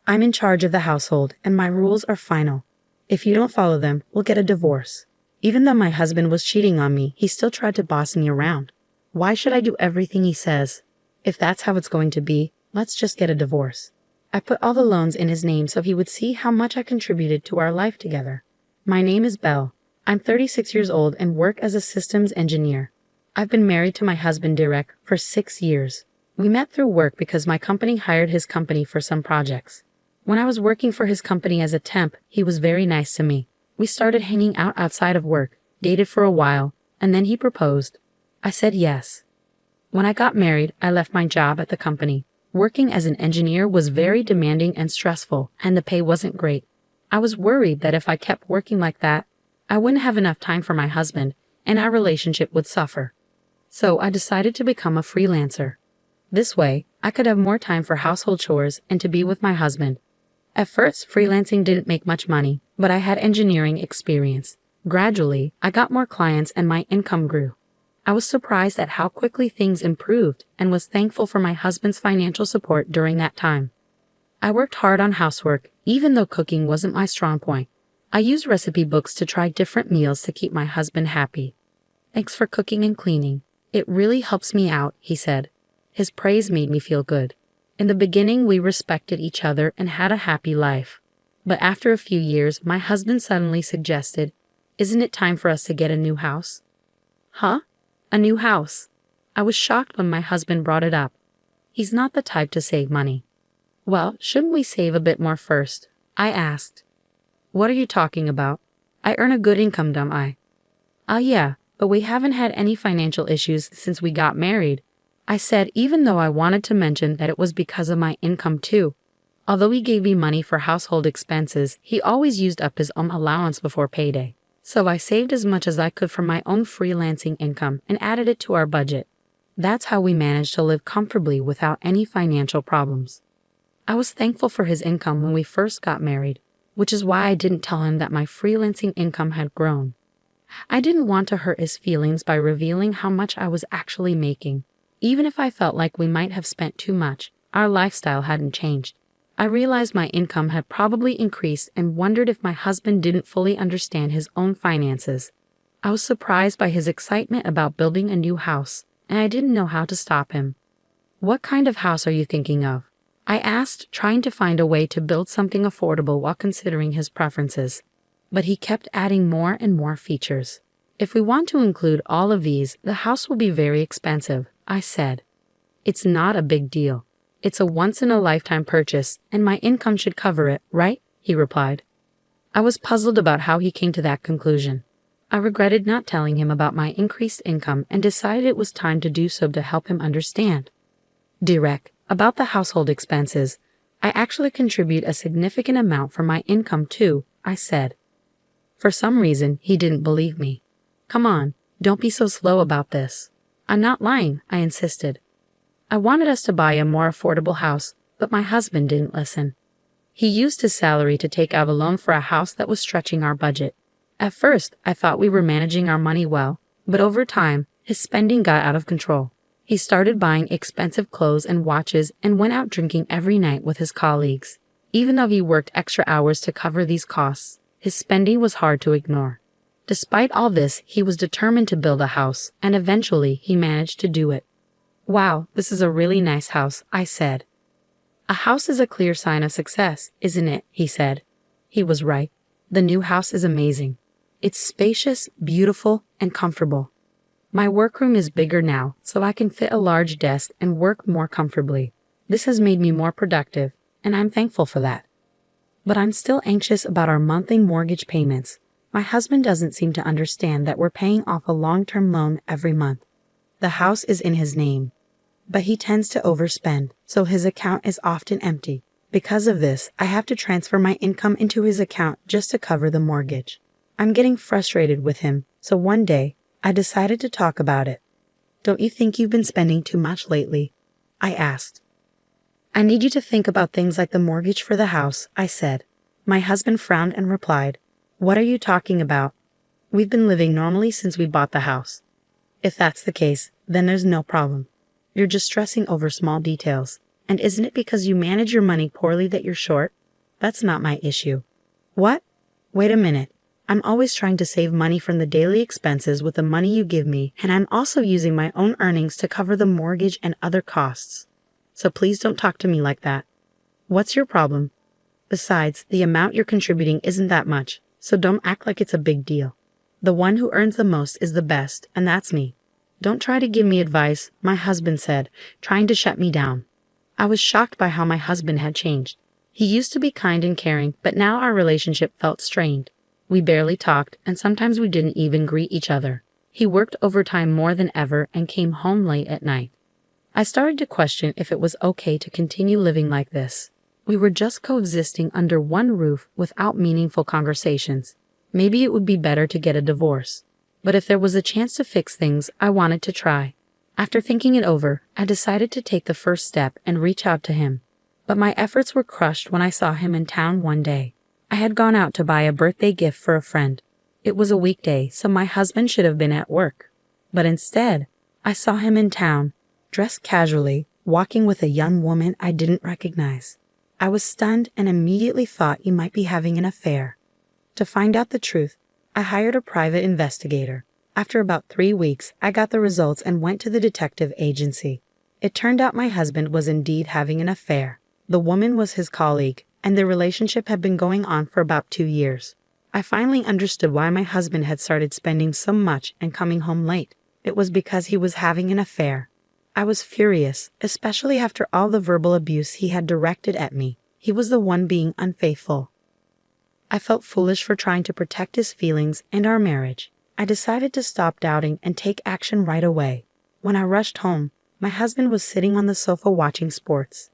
I'm in charge of the household, and my rules are final. If you don't follow them, we'll get a divorce. Even though my husband was cheating on me, he still tried to boss me around. Why should I do everything he says? If that's how it's going to be, let's just get a divorce. I put all the loans in his name so he would see how much I contributed to our life together. My name is Belle. I'm 36 years old and work as a systems engineer. I've been married to my husband Derek for 6 years. We met through work because my company hired his company for some projects. When I was working for his company as a temp, he was very nice to me. We started hanging out outside of work, dated for a while, and then he proposed. I said yes. When I got married, I left my job at the company. Working as an engineer was very demanding and stressful, and the pay wasn't great. I was worried that if I kept working like that, I wouldn't have enough time for my husband, and our relationship would suffer. So I decided to become a freelancer. This way, I could have more time for household chores and to be with my husband. At first, freelancing didn't make much money, but I had engineering experience. Gradually, I got more clients and my income grew. I was surprised at how quickly things improved and was thankful for my husband's financial support during that time. I worked hard on housework, even though cooking wasn't my strong point. I used recipe books to try different meals to keep my husband happy. "Thanks for cooking and cleaning. It really helps me out," he said. His praise made me feel good. In the beginning, we respected each other and had a happy life. But after a few years, my husband suddenly suggested, "Isn't it time for us to get a new house?" Huh? A new house? I was shocked when my husband brought it up. He's not the type to save money. "Well, shouldn't we save a bit more first?" I asked. "What are you talking about? I earn a good income, don't I?" Yeah, but we haven't had any financial issues since we got married," I said, even though I wanted to mention that it was because of my income too. Although he gave me money for household expenses, he always used up his own allowance before payday. So I saved as much as I could from my own freelancing income and added it to our budget. That's how we managed to live comfortably without any financial problems. I was thankful for his income when we first got married, which is why I didn't tell him that my freelancing income had grown. I didn't want to hurt his feelings by revealing how much I was actually making. Even if I felt like we might have spent too much, our lifestyle hadn't changed. I realized my income had probably increased and wondered if my husband didn't fully understand his own finances. I was surprised by his excitement about building a new house, and I didn't know how to stop him. "What kind of house are you thinking of?" I asked, trying to find a way to build something affordable while considering his preferences. But he kept adding more and more features. "If we want to include all of these, the house will be very expensive," I said. "It's not a big deal. It's a once-in-a-lifetime purchase, and my income should cover it, right?" he replied. I was puzzled about how he came to that conclusion. I regretted not telling him about my increased income and decided it was time to do so to help him understand. "Derek, about the household expenses, I actually contribute a significant amount from my income too," I said. For some reason, he didn't believe me. "Come on, don't be so slow about this." "I'm not lying," I insisted. I wanted us to buy a more affordable house, but my husband didn't listen. He used his salary to take out a loan for a house that was stretching our budget. At first, I thought we were managing our money well, but over time, his spending got out of control. He started buying expensive clothes and watches and went out drinking every night with his colleagues. Even though he worked extra hours to cover these costs, his spending was hard to ignore. Despite all this, he was determined to build a house, and eventually he managed to do it. "Wow, this is a really nice house," I said. "A house is a clear sign of success, isn't it?" he said. He was right. The new house is amazing. It's spacious, beautiful, and comfortable. My workroom is bigger now, so I can fit a large desk and work more comfortably. This has made me more productive, and I'm thankful for that. But I'm still anxious about our monthly mortgage payments. My husband doesn't seem to understand that we're paying off a long-term loan every month. The house is in his name, but he tends to overspend, so his account is often empty. Because of this, I have to transfer my income into his account just to cover the mortgage. I'm getting frustrated with him, so one day, I decided to talk about it. "Don't you think you've been spending too much lately?" I asked. "I need you to think about things like the mortgage for the house," I said. My husband frowned and replied, "What are you talking about? We've been living normally since we bought the house." "If that's the case, then there's no problem. You're just stressing over small details. And isn't it because you manage your money poorly that you're short? That's not my issue. What? Wait a minute. I'm always trying to save money from the daily expenses with the money you give me, and I'm also using my own earnings to cover the mortgage and other costs. So please don't talk to me like that. What's your problem? Besides, the amount you're contributing isn't that much, so don't act like it's a big deal. The one who earns the most is the best, and that's me. Don't try to give me advice, my husband said, trying to shut me down. I was shocked by how my husband had changed. He used to be kind and caring, but now our relationship felt strained. We barely talked, and sometimes we didn't even greet each other. He worked overtime more than ever and came home late at night. I started to question if it was okay to continue living like this. We were just coexisting under one roof without meaningful conversations. Maybe it would be better to get a divorce. But if there was a chance to fix things, I wanted to try. After thinking it over, I decided to take the first step and reach out to him. But my efforts were crushed when I saw him in town one day. I had gone out to buy a birthday gift for a friend. It was a weekday, so my husband should have been at work. But instead, I saw him in town, dressed casually, walking with a young woman I didn't recognize. I was stunned and immediately thought he might be having an affair. To find out the truth, I hired a private investigator. After about 3 weeks, I got the results and went to the detective agency. It turned out my husband was indeed having an affair. The woman was his colleague, and their relationship had been going on for about 2 years. I finally understood why my husband had started spending so much and coming home late. It was because he was having an affair. I was furious, especially after all the verbal abuse he had directed at me. He was the one being unfaithful. I felt foolish for trying to protect his feelings and our marriage. I decided to stop doubting and take action right away. When I rushed home, my husband was sitting on the sofa watching sports.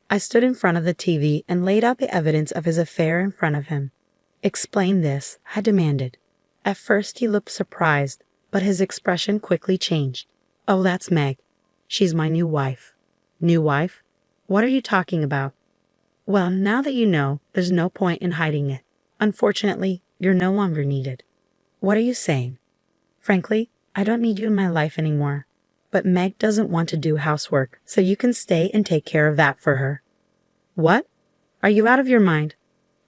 I stood in front of the TV and laid out the evidence of his affair in front of him. "Explain this," I demanded. At first he looked surprised, but his expression quickly changed. "Oh, that's Meg. She's my new wife." "New wife? What are you talking about?" "Well, now that you know, there's no point in hiding it. Unfortunately, you're no longer needed." "What are you saying?" "Frankly, I don't need you in my life anymore. But Meg doesn't want to do housework, so you can stay and take care of that for her." "What? Are you out of your mind?"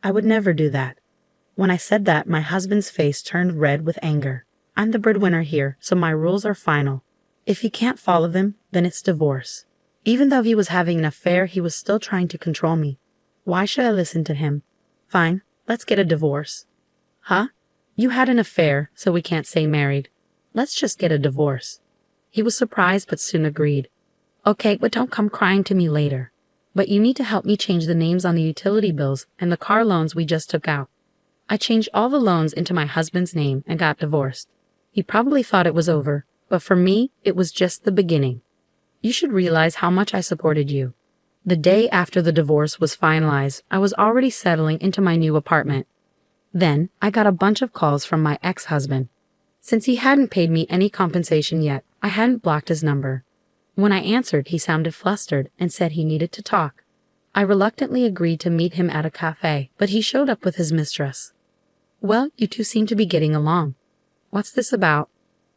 "I would never do that." When I said that, my husband's face turned red with anger. "I'm the breadwinner here, so my rules are final. If he can't follow them, then it's divorce." Even though he was having an affair, he was still trying to control me. Why should I listen to him? "Fine, let's get a divorce." "Huh? You had an affair, so we can't stay married. Let's just get a divorce." He was surprised but soon agreed. "Okay, but don't come crying to me later. But you need to help me change the names on the utility bills and the car loans we just took out." I changed all the loans into my husband's name and got divorced. He probably thought it was over, but for me, it was just the beginning. You should realize how much I supported you. The day after the divorce was finalized, I was already settling into my new apartment. Then, I got a bunch of calls from my ex-husband. Since he hadn't paid me any compensation yet, I hadn't blocked his number. When I answered, he sounded flustered and said he needed to talk. I reluctantly agreed to meet him at a cafe, but he showed up with his mistress. "Well, you two seem to be getting along. What's this about?"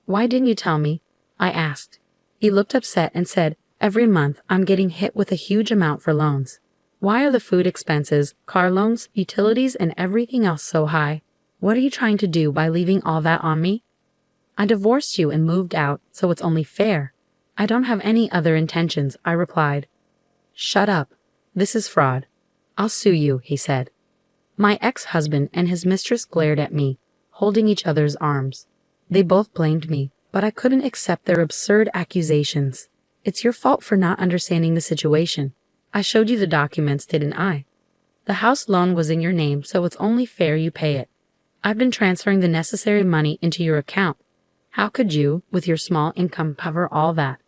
"Why didn't you tell me?" I asked. He looked upset and said, "Every month I'm getting hit with a huge amount for loans. Why are the food expenses, car loans, utilities, and everything else so high? What are you trying to do by leaving all that on me?" "I divorced you and moved out, so it's only fair. I don't have any other intentions," I replied. "Shut up. This is fraud. I'll sue you," he said. My ex-husband and his mistress glared at me, holding each other's arms. They both blamed me, but I couldn't accept their absurd accusations. "It's your fault for not understanding the situation. I showed you the documents, didn't I? The house loan was in your name, so it's only fair you pay it. I've been transferring the necessary money into your account. How could you, with your small income, cover all that?"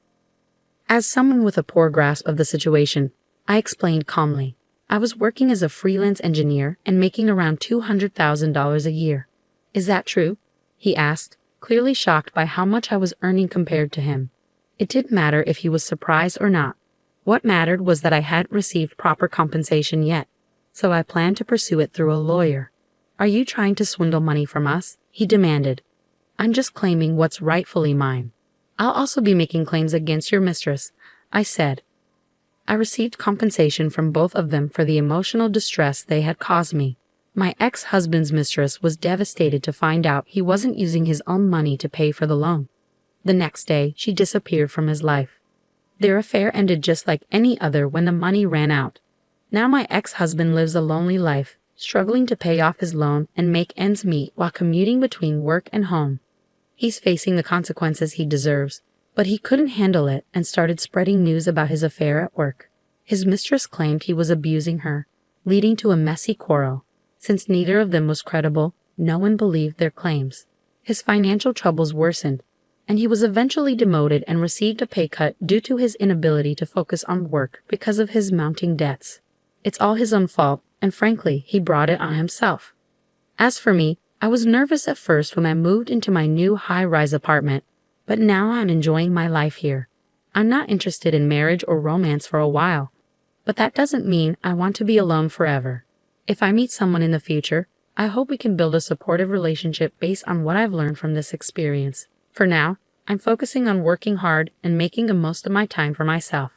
As someone with a poor grasp of the situation, I explained calmly. I was working as a freelance engineer and making around $200,000 a year. "Is that true?" he asked, clearly shocked by how much I was earning compared to him. It didn't matter if he was surprised or not. What mattered was that I hadn't received proper compensation yet, so I planned to pursue it through a lawyer. "Are you trying to swindle money from us?" he demanded. "I'm just claiming what's rightfully mine." "I'll also be making claims against your mistress," I said. I received compensation from both of them for the emotional distress they had caused me. My ex-husband's mistress was devastated to find out he wasn't using his own money to pay for the loan. The next day, she disappeared from his life. Their affair ended just like any other when the money ran out. Now my ex-husband lives a lonely life, struggling to pay off his loan and make ends meet while commuting between work and home. He's facing the consequences he deserves, but he couldn't handle it and started spreading news about his affair at work. His mistress claimed he was abusing her, leading to a messy quarrel. Since neither of them was credible, no one believed their claims. His financial troubles worsened, and he was eventually demoted and received a pay cut due to his inability to focus on work because of his mounting debts. It's all his own fault, and frankly, he brought it on himself. As for me, I was nervous at first when I moved into my new high-rise apartment, but now I'm enjoying my life here. I'm not interested in marriage or romance for a while, but that doesn't mean I want to be alone forever. If I meet someone in the future, I hope we can build a supportive relationship based on what I've learned from this experience. For now, I'm focusing on working hard and making the most of my time for myself.